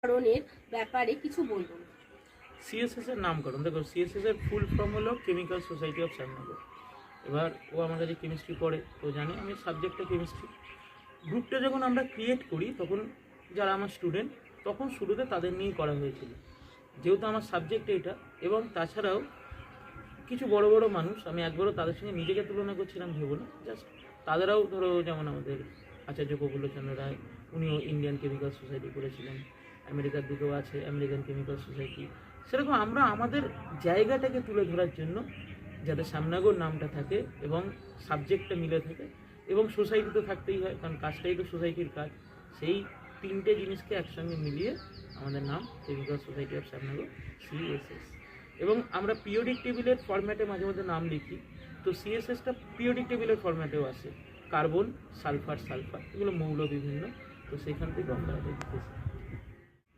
নামকরণের ব্যাপারে কিছু বলুন। সিএসএস এর নামকরণ, দেখো সিএসএস এর ফুল ফর্ম হলো কেমিক্যাল সোসাইটি অফ শ্যামনগর। এবার ও আমার কাছে কেমিস্ট্রি পড়ে, তো জানে আমি সাবজেক্টটা কেমিস্ট্রি। গ্রুপটা যখন আমরা ক্রিয়েট করি তখন যারা আমার স্টুডেন্ট, তখন শুরুতে তাদের নিয়েই করা হয়েছিল, যেহেতু আমার সাবজেক্ট এটা। এবং তাছাড়াও কিছু বড় বড় মানুষ, আমি একবারও তাদের সঙ্গে নিজেকে তুলনা করছিলাম ভেবো না, জাস্ট তাদেরাও ধরো যেমন আমাদের আচার্য প্রফুল্লচন্দ্র রায়, উনিও ইন্ডিয়ান কেমিক্যাল সোসাইটি করেছিলেন, আমেরিকার দিকেও আছে আমেরিকান কেমিক্যাল সোসাইটি। সেরকম আমরা আমাদের জায়গাটাকে তুলে ধরার জন্য, যাতে শ্যামনগর নামটা থাকে এবং সাবজেক্টটা মিলে থাকে, এবং সোসাইটি তো থাকতেই হয়, কারণ কাজটাই তো সোসাইটির কাজ। সেই তিনটে জিনিসকে একসঙ্গে মিলিয়ে আমাদের নাম chemical society of Shyamnagar, CSS. এবং আমরা পিরিয়ডিক টেবিলের ফরম্যাটে মাঝে মাঝে নাম লিখি, তো সিএসএসটা পিরিয়ডিক টেবিলের ফরম্যাটেও আসে, কার্বন, সালফার, এগুলো মৌল বিভিন্ন, তো সেখান থেকে আমরা লিখতেছি।